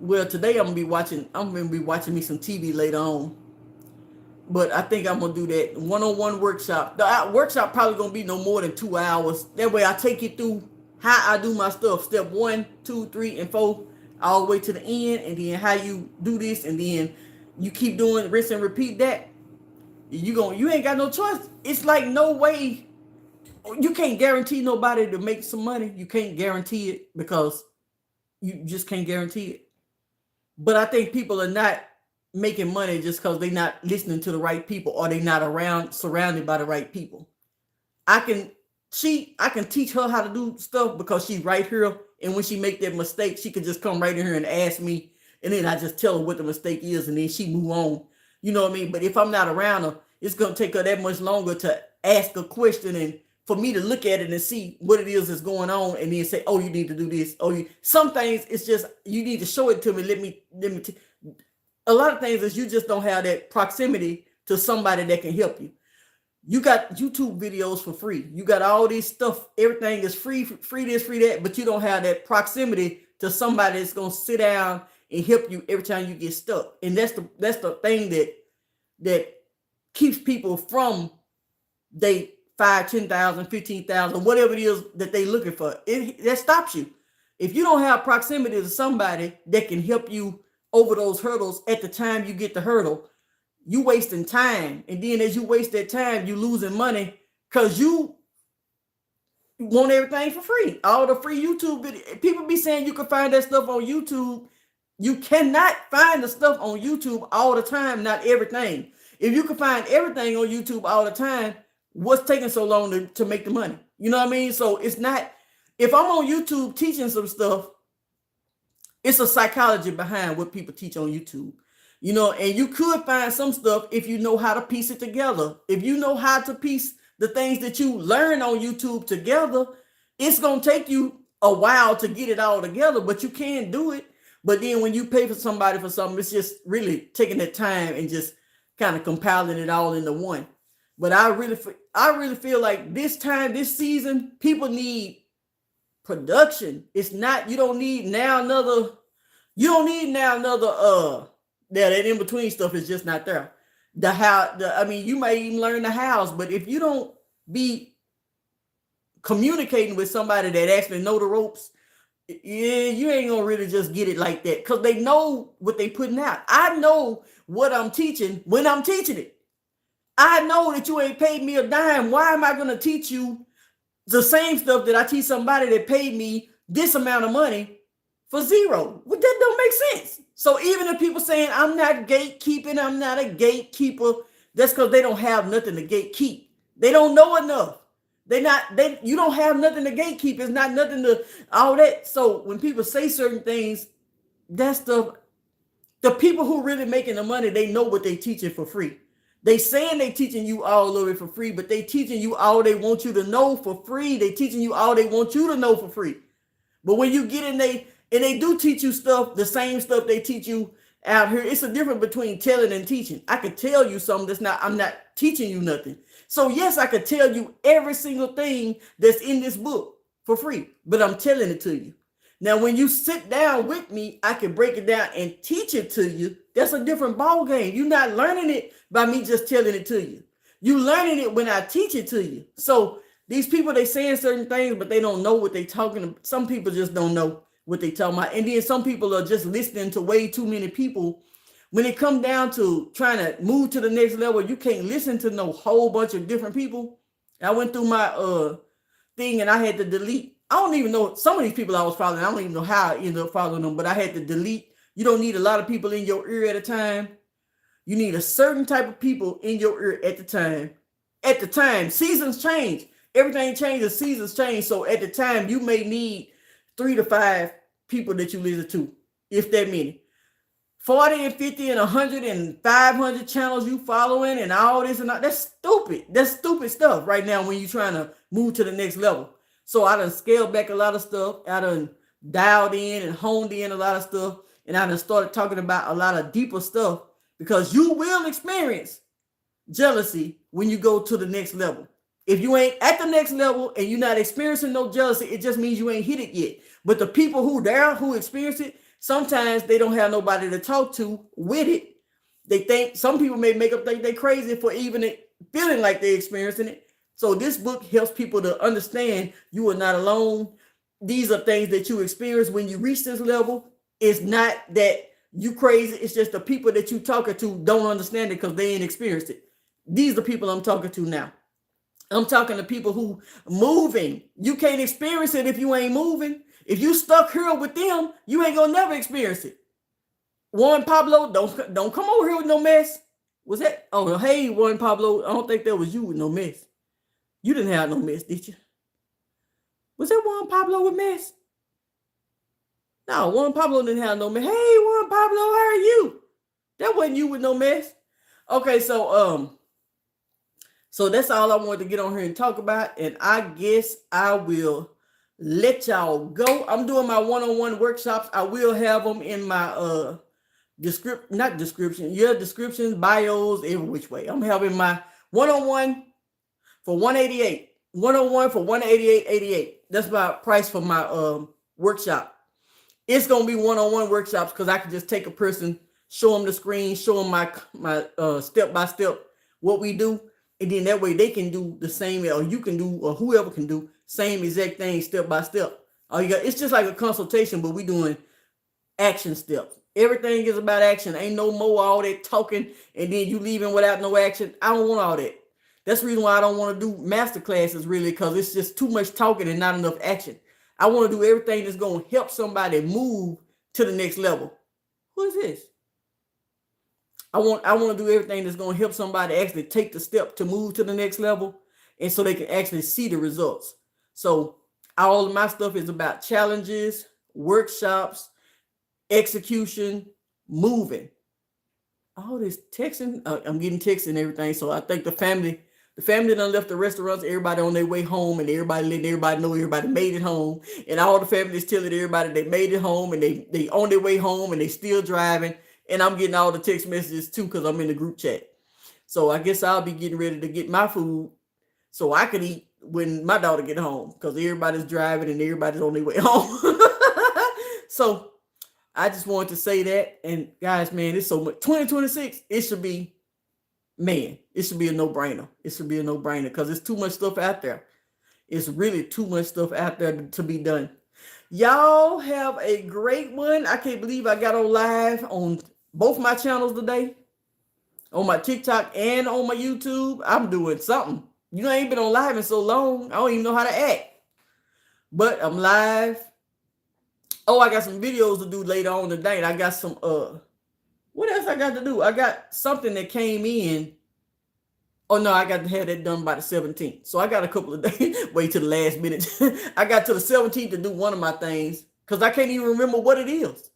Speaker 1: Well, today I'm gonna be watching me some TV later on. But I think I'm gonna do that one-on-one workshop. The workshop probably gonna be no more than 2 hours. That way I take you through how I do my stuff. Step 1, 2, 3, and 4, all the way to the end, and then how you do this, and then you keep doing rinse and repeat that. You ain't got no choice. It's like no way. You can't guarantee nobody to make some money. You can't guarantee it because you just can't guarantee it. But I think people are not making money just because they're not listening to the right people or they're not surrounded by the right people. I can teach her how to do stuff because she's right here. And when she make that mistake, she can just come right in here and ask me. And then I just tell her what the mistake is and then she move on. You know what I mean? But if I'm not around her, it's going to take her that much longer to ask a question and for me to look at it and see what it is that's going on and then say, oh, you need to do this. Some things it's just, you need to show it to me. A lot of things is you just don't have that proximity to somebody that can help you. You got YouTube videos for free. You got all this stuff. Everything is free this, free that, but you don't have that proximity to somebody that's going to sit down and help you every time you get stuck. And that's the thing that keeps people from they 5, 10,000, 15,000, whatever it is that they looking for. That stops you. If you don't have proximity to somebody that can help you over those hurdles at the time you get the hurdle, you wasting time. And then as you waste that time, you losing money because you want everything for free. All the free YouTube videos. People be saying you can find that stuff on YouTube. You cannot find the stuff on YouTube all the time, not everything. If you can find everything on YouTube all the time, what's taking so long to make the money? You know what I mean? So it's not, if I'm on YouTube teaching some stuff, it's a psychology behind what people teach on YouTube. You know, and you could find some stuff if you know how to piece it together. If you know how to piece the things that you learn on YouTube together, it's going to take you a while to get it all together, but you can do it. But then when you pay for something, it's just really taking that time and just kind of compiling it all into one. But I really feel like this time, this season, people need production. It's not, you don't need now another, you don't need now another that in between stuff is just not there. The how the I mean, you might even learn the hows, but if you don't be communicating with somebody that actually know the ropes, yeah, you ain't gonna really just get it like that because they know what they putting out. I know what I'm teaching when I'm teaching it. I know that you ain't paid me a dime. Why am I gonna teach you the same stuff that I teach somebody that paid me this amount of money for zero? Well, that don't make sense. So even if people saying I'm not gatekeeping, I'm not a gatekeeper, that's because they don't have nothing to gatekeep. They don't know enough. You don't have nothing to gatekeep. It's not nothing to all that. So when people say certain things, that stuff, the people who really making the money, they know what they teaching for free. They saying they teaching you all of it for free, but they teaching you all they want you to know for free. They teaching you all they want you to know for free. But when you get in they do teach you stuff, the same stuff they teach you out here. It's a difference between telling and teaching. I could tell you something I'm not teaching you nothing. So yes, I could tell you every single thing that's in this book for free, but I'm telling it to you. Now, when you sit down with me, I can break it down and teach it to you. That's a different ball game. You're not learning it by me just telling it to you. You learning it when I teach it to you. So these people, they saying certain things, but they don't know what they talking about. Some people just don't know what they talking about. And then some people are just listening to way too many people. When it comes down to trying to move to the next level, you can't listen to no whole bunch of different people. I went through my thing and I had to delete. I don't even know some of these people I was following. I don't even know how I ended up following them, but I had to delete. You don't need a lot of people in your ear at a time. You need a certain type of people in your ear at the time. At the time, seasons change. Everything changes, seasons change. So at the time, you may need 3 to 5 people that you listen to, if that many. 40 and 50 and 100 and 500 channels you following and all this and all. That's stupid. That's stupid stuff right now when you're trying to move to the next level. So I done scaled back a lot of stuff. I done dialed in and honed in a lot of stuff. And I done started talking about a lot of deeper stuff because you will experience jealousy when you go to the next level. If you ain't at the next level and you're not experiencing no jealousy, it just means you ain't hit it yet. But the people who experience it, sometimes they don't have nobody to talk to with it. They think some people may make up think they crazy for even feeling like they're experiencing it. So this book helps people to understand you are not alone. These are things that you experience when you reach this level. It's not that you crazy. It's just the people that you talking to don't understand it because they ain't experienced it. These are the people I'm talking to now. I'm talking to people who moving. You can't experience it if you ain't moving. If you stuck here with them, you ain't gonna never experience it. Juan Pablo, don't come over here with no mess. Was that? Oh, hey, Juan Pablo. I don't think that was you with no mess. You didn't have no mess, did you? Was that Juan Pablo with mess? No, Juan Pablo didn't have no mess. Hey, Juan Pablo, how are you? That wasn't you with no mess. Okay, so that's all I wanted to get on here and talk about. And I guess I will let y'all go. I'm doing my one-on-one workshops. I will have them in my descriptions, bios, every which way. I'm having my one-on-one for $188. 101 for $188.88. That's my price for my workshop. It's gonna be one-on-one workshops because I can just take a person, show them the screen, show them my step-by-step what we do, and then that way they can do the same, or you can do, or whoever can do same exact thing step by step. It's just like a consultation, but we doing action steps. Everything is about action. Ain't no more all that talking and then you leaving without no action. I don't want all that. That's the reason why I don't want to do master classes really, because it's just too much talking and not enough action. I want to do everything that's going to help somebody move to the next level. Who is this? I want to do everything that's going to help somebody actually take the step to move to the next level, and so they can actually see the results. So all of my stuff is about challenges, workshops, execution, moving. All this texting, I'm getting texts and everything. So I think the family done left the restaurants, everybody on their way home, and everybody letting everybody know everybody made it home. And all the families telling everybody they made it home and they on their way home and they still driving. And I'm getting all the text messages too because I'm in the group chat. So I guess I'll be getting ready to get my food so I can eat when my daughter get home because everybody's driving and everybody's on their way home. So I just wanted to say that. And guys, man, it's so much. 2026, it should be, man, it should be a no-brainer. It should be a no-brainer because it's too much stuff out there. It's really too much stuff out there to be done. Y'all have a great one. I can't believe I got on live on both my channels today, on my TikTok and on my YouTube. I'm doing something. You know, I ain't been on live in so long. I don't even know how to act. But I'm live. Oh, I got some videos to do later on today. And I got some, what else I got to do? I got something that came in. Oh, no, I got to have that done by the 17th. So I got a couple of days. Wait till the last minute. I got to the 17th to do one of my things because I can't even remember what it is.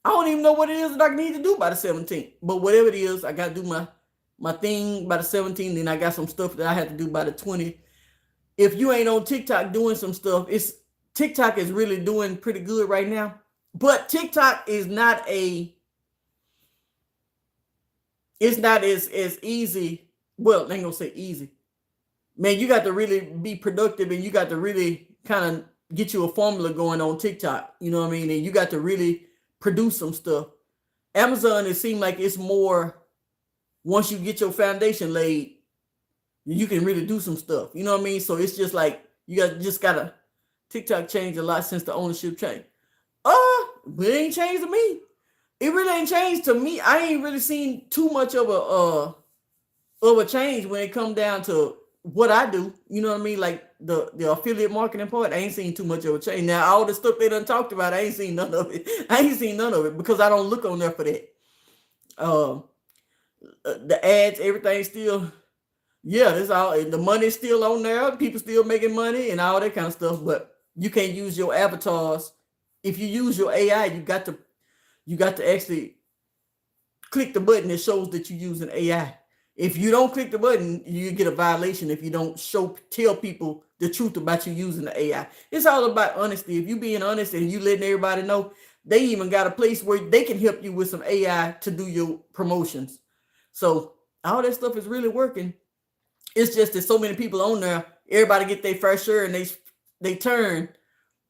Speaker 1: I don't even know what it is that I need to do by the 17th. But whatever it is, I got to do my thing by the 17th. Then I got some stuff that I have to do by the 20th. If you ain't on TikTok doing some stuff, TikTok is really doing pretty good right now. But TikTok is not it's not as easy. Well, I ain't gonna say easy. Man, you got to really be productive and you got to really kind of get you a formula going on TikTok. You know what I mean? And you got to really produce some stuff. Amazon, it seems like it's more, once you get your foundation laid, you can really do some stuff. You know what I mean? So it's just like, just gotta, TikTok changed a lot since the ownership changed. It ain't changed to me. It really ain't changed to me. I ain't really seen too much of a change when it come down to what I do. You know what I mean? Like the affiliate marketing part, I ain't seen too much of a change. Now, all the stuff they done talked about, I ain't seen none of it. I ain't seen none of it because I don't look on there for that. The ads, everything still, yeah, that's all. The money's still on there. People still making money and all that kind of stuff. But you can't use your avatars. If you use your AI, you got to actually click the button that shows that you're using AI. If you don't click the button, you get a violation if you don't tell people the truth about you using the AI. It's all about honesty. If you being honest and you letting everybody know, they even got a place where they can help you with some AI to do your promotions. So all that stuff is really working. It's just that so many people on there, everybody get their fair share and they turn.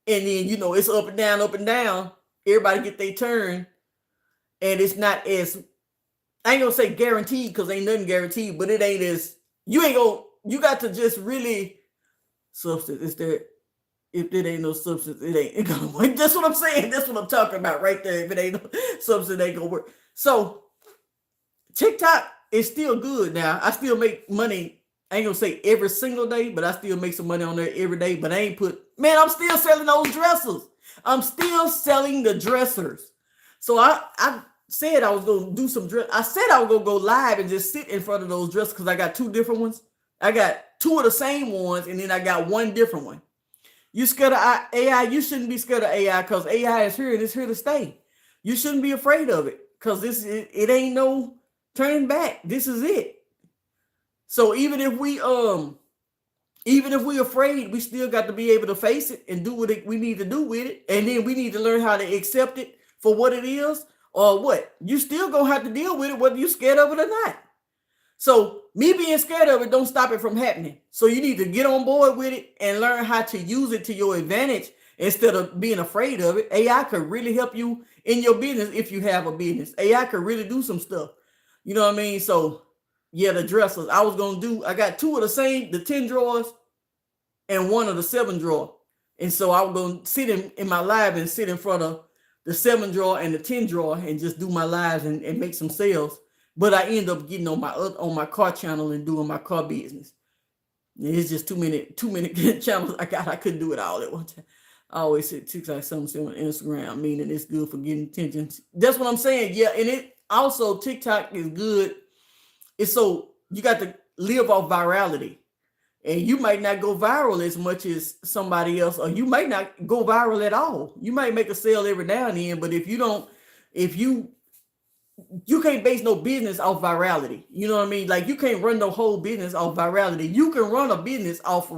Speaker 1: And then, you know, it's up and down, up and down. Everybody get their turn. And it's not as, I ain't gonna say guaranteed because ain't nothing guaranteed, but it ain't as, you got to just really, substance, if it ain't no substance, it ain't gonna work. That's what I'm saying. That's what I'm talking about right there. If it ain't no substance, it ain't gonna work. So TikTok is still good now. I still make money. I ain't gonna say every single day, but I still make some money on there every day. But I'm still selling those dressers. I'm still selling the dressers. So I said I was going to do some dress. I said I was going to go live and just sit in front of those dresses because I got two different ones. I got two of the same ones, and then I got one different one. You scared of AI? You shouldn't be scared of AI because AI is here and it's here to stay. You shouldn't be afraid of it because it ain't no turning back. This is it. So even if we afraid, we still got to be able to face it and do what we need to do with it. And then we need to learn how to accept it for what it is or what. You still gonna have to deal with it whether you're scared of it or not. So me being scared of it don't stop it from happening. So you need to get on board with it and learn how to use it to your advantage instead of being afraid of it. AI could really help you in your business if you have a business. AI could really do some stuff. You know what I mean? So yeah, the dressers. I got two of the 10 drawers and one of the 7 drawer. And so I was going to sit in my live and sit in front of the 7 drawer and the 10 drawer and just do my lives and make some sales. But I end up getting on my car channel and doing my car business. It's just too many channels I got. I couldn't do it all at one time. I always say TikTok something on Instagram, meaning it's good for getting attention. That's what I'm saying. Yeah, and it also TikTok is good. It's so you got to live off virality. And you might not go viral as much as somebody else, or you might not go viral at all. You might make a sale every now and then, but if you can't base no business off virality. You know what I mean? Like you can't run no whole business off virality. You can run a business off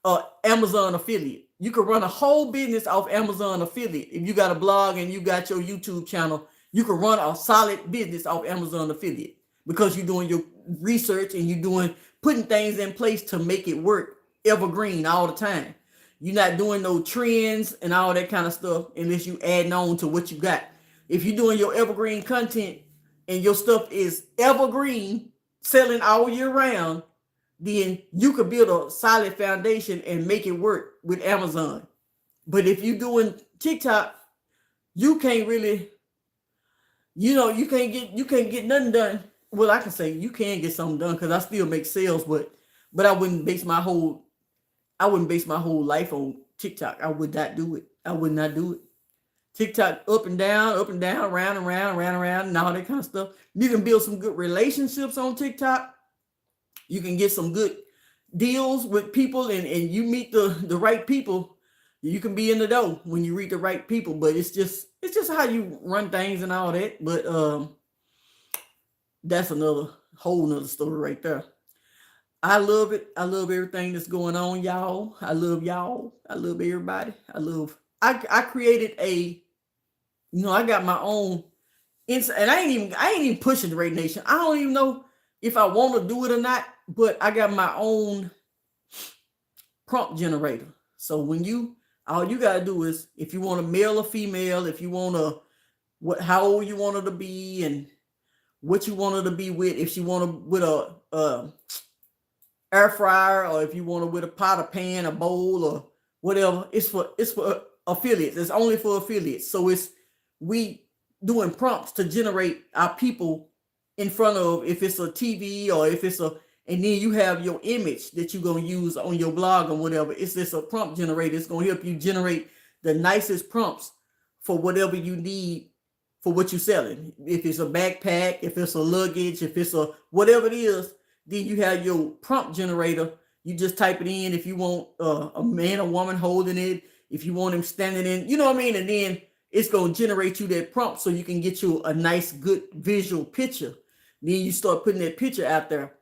Speaker 1: of Amazon affiliate. You can run a whole business off Amazon affiliate. If you got a blog and you got your YouTube channel, you can run a solid business off Amazon affiliate because you're doing your research and you're doing putting things in place to make it work evergreen all the time. You're not doing no trends and all that kind of stuff unless you adding on to what you got. If you're doing your evergreen content and your stuff is evergreen, selling all year round, then you could build a solid foundation and make it work with Amazon. But if you're doing TikTok, you can't really, you can't get nothing done. Well, I can say you can get something done because I still make sales, but I wouldn't base my whole life on TikTok. I would not do it. I would not do it. TikTok up and down, round and round, round and round, and all that kind of stuff. You can build some good relationships on TikTok. You can get some good deals with people, and you meet the right people. You can be in the dough when you read the right people, but it's just how you run things and all that. But that's another whole nother story right there. I love it. I love everything that's going on, y'all. I love y'all. I love everybody. I created I got my own and I ain't even pushing the Rae Nation. I don't even know if I want to do it or not, but I got my own prompt generator. So all you gotta do is, if you want a male or female, if you want how old you want her to be, and what you want her to be with, if she want to with a air fryer, or if you want to with a pot, or pan, a bowl, or whatever. It's for affiliates. It's only for affiliates. So we doing prompts to generate our people in front of, if it's a TV, or if it's and then you have your image that you're going to use on your blog or whatever. It's just a prompt generator. It's going to help you generate the nicest prompts for whatever you need for what you're selling. If it's a backpack, if it's a luggage, if it's a whatever it is, then you have your prompt generator. You just type it in if you want a man or woman holding it, if you want him standing in, you know what I mean? And then it's going to generate you that prompt so you can get you a nice, good visual picture. Then you start putting that picture out there.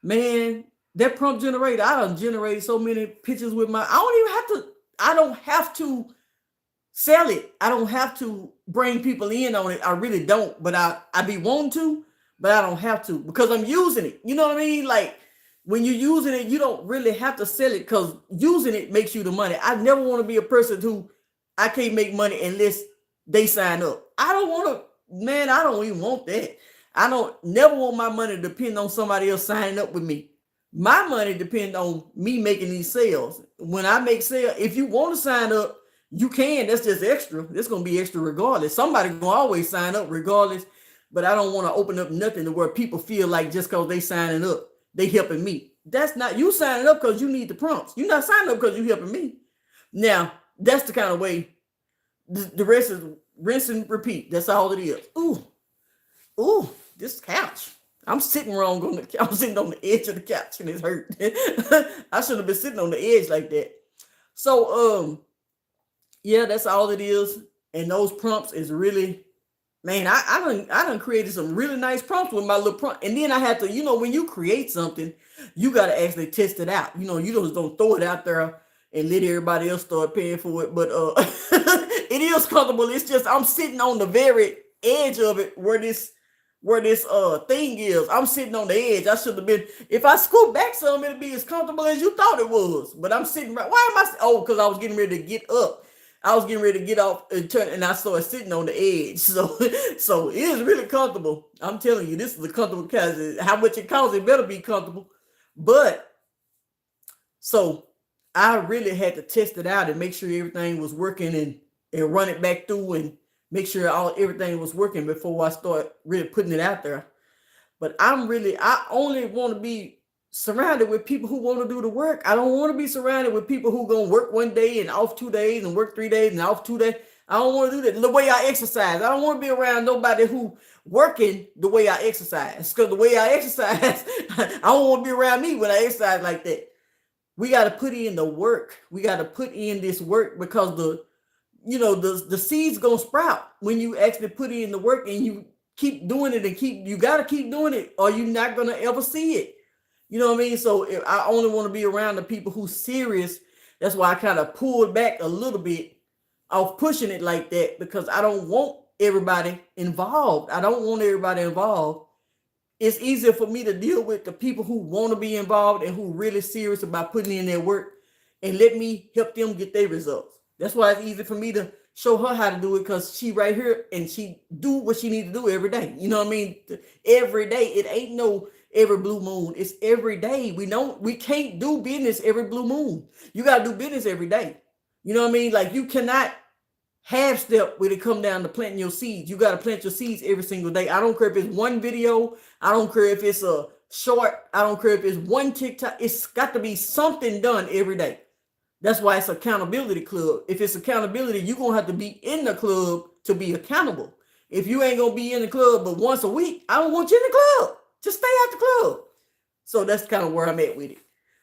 Speaker 1: Man, that prompt generator, I done generated so many pictures with I don't have to sell it. I don't have to bring people in on it. I really don't, but I be wanting to, but I don't have to because I'm using it. You know what I mean? Like, when you're using it, you don't really have to sell it because using it makes you the money. I never want to be a person who I can't make money unless they sign up. I don't want to, man, I don't even want that. I don't never want my money to depend on somebody else signing up with me. My money depends on me making these sales. When I make sales, if you want to sign up, you can. That's just extra. It's going to be extra regardless. Somebody going to always sign up regardless. But I don't want to open up nothing to where people feel like just because they signing up, they helping me. That's not, you signing up because you need the prompts. You're not signing up because you helping me. Now, that's the kind of way. The rest is rinse and repeat. That's all it is. Ooh, this couch. I'm sitting wrong I'm sitting on the edge of the couch and it's hurt. I shouldn't have been sitting on the edge like that. So, yeah, that's all it is. And those prompts is really, man, I done created some really nice prompts with my little prompt. And then I had to, when you create something, you got to actually test it out. You just don't throw it out there and let everybody else start paying for it. But it is comfortable. It's just I'm sitting on the very edge of it where this thing is. I'm sitting on the edge. I should have been, if I scoot back some, it'd be as comfortable as you thought it was. But I'm sitting right. Why am I? Oh, because I was getting ready to get up. I was getting ready to get off and turn, and I started sitting on the edge. So it is really comfortable. I'm telling you, this is a comfortable couch. How much it costs, it better be comfortable. But so I really had to test it out and make sure everything was working and run it back through and make sure everything was working before I start really putting it out there. But I only want to be surrounded with people who want to do the work. I don't want to be surrounded with people who going to work 1 day and off 2 days and work 3 days and off 2 days. I don't want to do that. The way I exercise, I don't want to be around nobody who working the way I exercise. Because the way I exercise, I don't want to be around me when I exercise like that. We got to put in the work. We got to put in this work because the seeds gonna sprout when you actually put in the work and you keep doing it and you got to keep doing it or you're not gonna ever see it. You know what I mean? So I only want to be around the people who's serious. That's why I kind of pulled back a little bit off pushing it like that because I don't want everybody involved. I don't want everybody involved it's easier for me to deal with the people who want to be involved and who really serious about putting in their work, and let me help them get their results. That's why it's easy for me to show her how to do it, because she right here and she do what she need to do every day. You know what I mean? Every day. It ain't no every blue moon. It's every day. We can't do business every blue moon. You got to do business every day. You know what I mean? Like, you cannot half step when it come down to planting your seeds. You got to plant your seeds every single day. I don't care if it's one video. I don't care if it's a short. I don't care if it's one TikTok. It's got to be something done every day. That's why it's accountability club. If it's accountability, you're going to have to be in the club to be accountable. If you ain't going to be in the club but once a week, I don't want you in the club. Just stay out the club. So that's kind of where I'm at with it.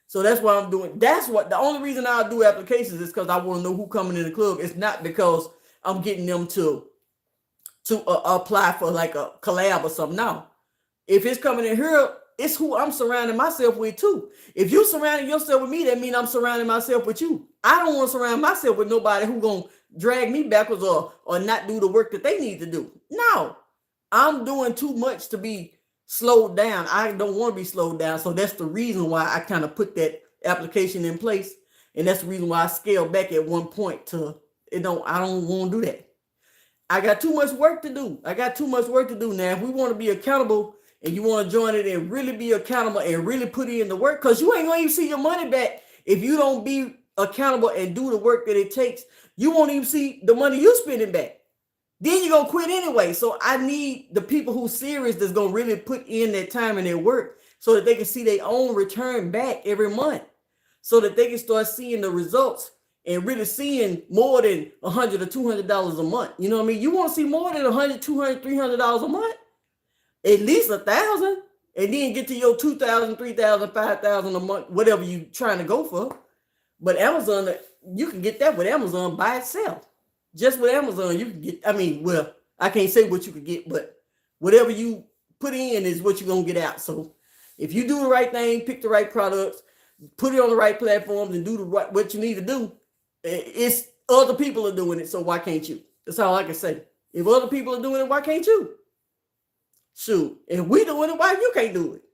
Speaker 1: So that's what I'm doing. That's what the only reason I do applications is because I want to know who coming in the club. It's not because I'm getting them to apply for like a collab or something. No, if it's coming in here, it's who I'm surrounding myself with too. If you surrounding yourself with me, that means I'm surrounding myself with you. I don't want to surround myself with nobody who gonna drag me backwards or not do the work that they need to do. No, I'm doing too much to be slowed down. I don't want to be slowed down. So that's the reason why I kind of put that application in place. And that's the reason why I scaled back at one point to I don't want to do that. I got too much work to do. Now, if we want to be accountable and you want to join it and really be accountable and really put in the work, because you ain't going to even see your money back if you don't be accountable and do the work that it takes. You won't even see the money you spending back. Then you're going to quit anyway. So I need the people who's serious that's going to really put in their time and their work so that they can see their own return back every month, so that they can start seeing the results and really seeing more than $100 or $200 a month. You know what I mean? You want to see more than $100, $200, $300 a month? At least $1,000, and then get to your $2,000, $3,000, $5,000 a month, whatever you trying to go for. But Amazon, you can get that with Amazon by itself. Just with Amazon, you can get, I can't say what you could get, but whatever you put in is what you're going to get out. So if you do the right thing, pick the right products, put it on the right platforms, and do what you need to do, it's other people are doing it, so why can't you? That's all I can say. If other people are doing it, why can't you? Shoot, if we doing it, why you can't do it?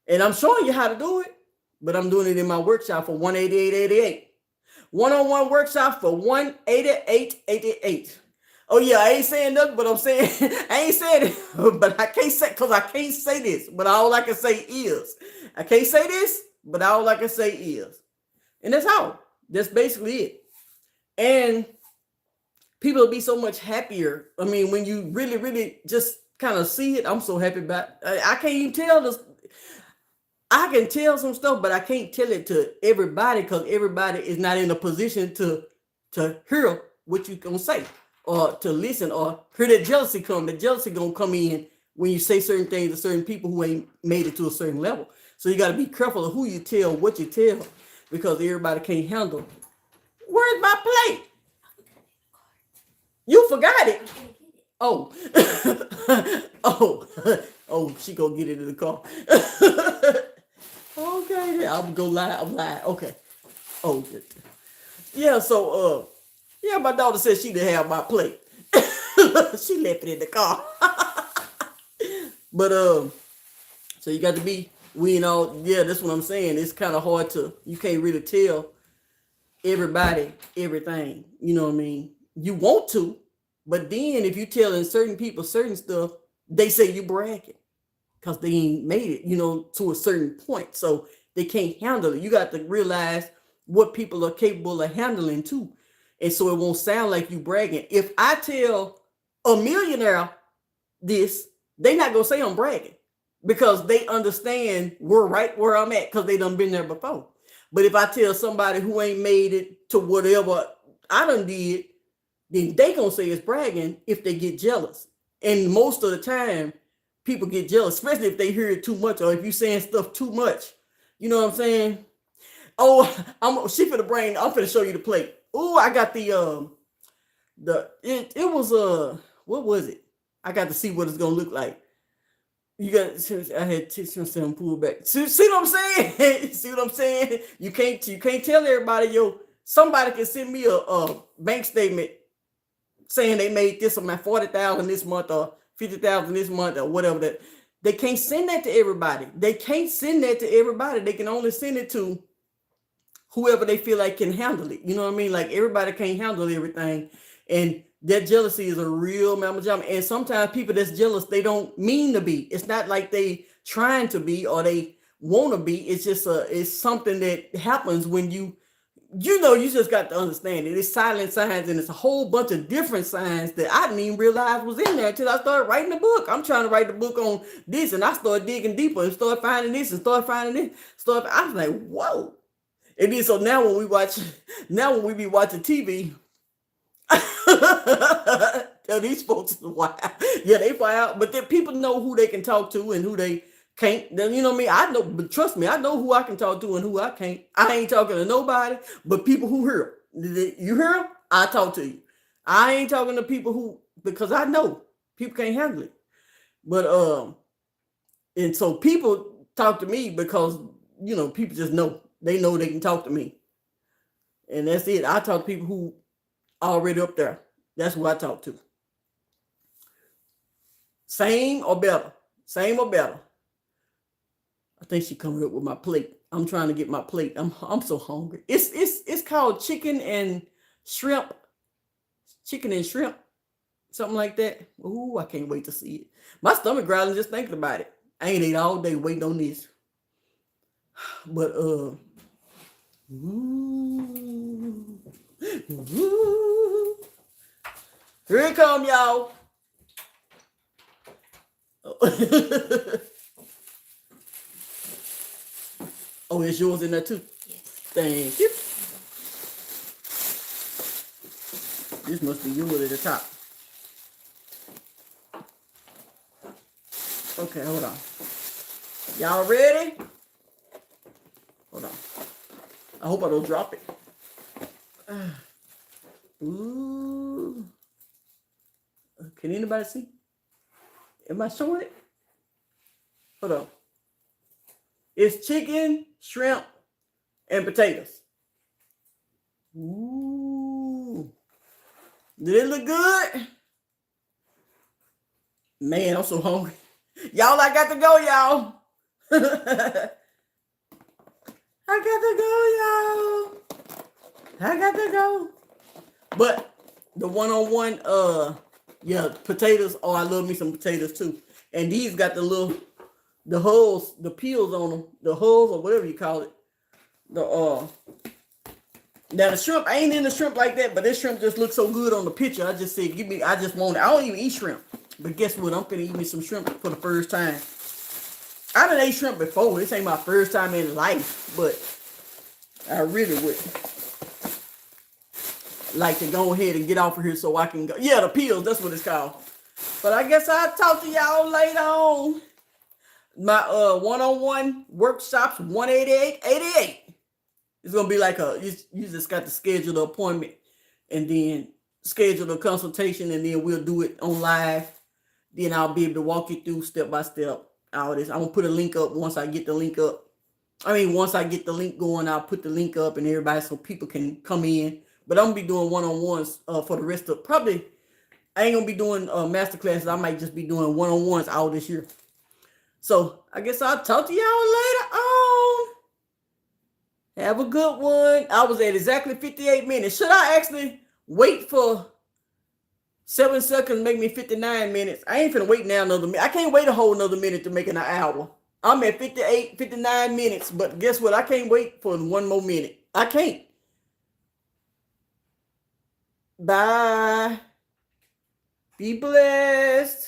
Speaker 1: And I'm showing you how to do it, but I'm doing it in my workshop for $188.88. One-on-one workshop for $188.88. Oh yeah, I ain't saying nothing, but I'm saying I ain't saying it, but I can't say, because I can't say this, but all I can say is I can't say this, but all I can say is, and that's all. That's basically it. And people will be so much happier. I mean, when you really, really just kind of see it, I'm so happy about it. I can't even tell this. I can tell some stuff, but I can't tell it to everybody because everybody is not in a position to hear what you're going to say or to listen or hear that jealousy come. The jealousy going to come in when you say certain things to certain people who ain't made it to a certain level. So you got to be careful of who you tell, what you tell, because everybody can't handle. Where's my plate? You forgot it. Oh, oh, she gonna get it in the car. Okay, I'm gonna lie. I'm lying. Okay. Oh, yeah. So, yeah, my daughter said she didn't have my plate. She left it in the car. But so you got to be. Yeah, that's what I'm saying. It's kind of hard you can't really tell everybody everything. You know what I mean? You want to, but then if you telling certain people certain stuff, they say you bragging because they ain't made it, to a certain point. So they can't handle it. You got to realize what people are capable of handling too. And so it won't sound like you bragging. If I tell a millionaire this, they're not going to say I'm bragging, because they understand we're right where I'm at because they done been there before. But if I tell somebody who ain't made it to whatever I done did, then they gonna say it's bragging if they get jealous. And most of the time, people get jealous, especially if they hear it too much or if you saying stuff too much. You know what I'm saying? Oh, I'm finna show you the plate. Oh, I got it was what was it? I got to see what it's gonna look like. I had to pull back. See what I'm saying? See what I'm saying? You can't tell everybody, somebody can send me a bank statement saying they made this amount, 40,000 this month or 50,000 this month or whatever that. They can't send that to everybody. They can't send that to everybody. They can only send it to whoever they feel like can handle it. You know what I mean? Like everybody can't handle everything. And that jealousy is a real mamma jamma. And sometimes people that's jealous, they don't mean to be. It's not like they trying to be or they want to be. It's just it's something that happens when you just got to understand it. It's silent signs, and it's a whole bunch of different signs that I didn't even realize was in there until I started writing the book. I'm trying to write the book on this, and I started digging deeper and started finding this and started finding this. I was like, whoa. And then so now when we be watching TV, tell these folks why. Yeah, they find out, but then people know who they can talk to and who they can't. Then you know what I mean? I know, but trust me, I know who I can talk to and who I can't. I ain't talking to nobody but people who hear. You hear them? I talk to you. I ain't talking to people who, because I know people can't handle it. But and so people talk to me because people just know. They know they can talk to me. And that's it. I talk to people who already up there. That's who I talk to. Same or better. Same or better. I think she coming up with my plate. I'm trying to get my plate. I'm so hungry. It's called chicken and shrimp. Chicken and shrimp. Something like that. Ooh, I can't wait to see it. My stomach growling just thinking about it. I ain't ate all day waiting on this. But ooh, here it come, y'all. Oh, it's yours in there too?
Speaker 2: Yes.
Speaker 1: Thank you. This must be yours at the top. Okay, hold on. Y'all ready? Hold on. I hope I don't drop it. Ooh. Can anybody see? Am I showing it? Hold on. It's chicken, shrimp, and potatoes. Ooh. Did it look good? Man, I'm so hungry. Y'all, I got to go, y'all. I got to go. But the one-on-one, potatoes. Oh, I love me some potatoes too. And these got the hulls, the peels on them, the hulls or whatever you call it. Now the shrimp, I ain't in the shrimp like that, but this shrimp just looks so good on the picture. I just said, I just want it. I don't even eat shrimp. But guess what? I'm gonna eat me some shrimp for the first time. I done ate shrimp before. This ain't my first time in life, but I really would like to go ahead and get off of here so I can go. Yeah, the peels, that's what it's called. But I guess I'll talk to y'all later on. My one-on-one workshops, 18888. It's gonna be like you just got to schedule the appointment and then schedule the consultation, and then we'll do it on live. Then I'll be able to walk you through step by step all this. I'm gonna put a link up once I get the link up. Once I get the link going, I'll put the link up and everybody so people can come in. But I'm gonna be doing one-on-ones for the rest of probably. I ain't gonna be doing master classes. I might just be doing one-on-ones all this year. So I guess I'll talk to y'all later on. Have a good one. I was at exactly 58 minutes. Should I actually wait for 7 seconds, make me 59 minutes? I ain't finna wait now another minute. I can't wait a whole another minute to make it an hour. I'm at 58, 59 minutes, but guess what? I can't wait for one more minute. I can't. Bye. Be blessed.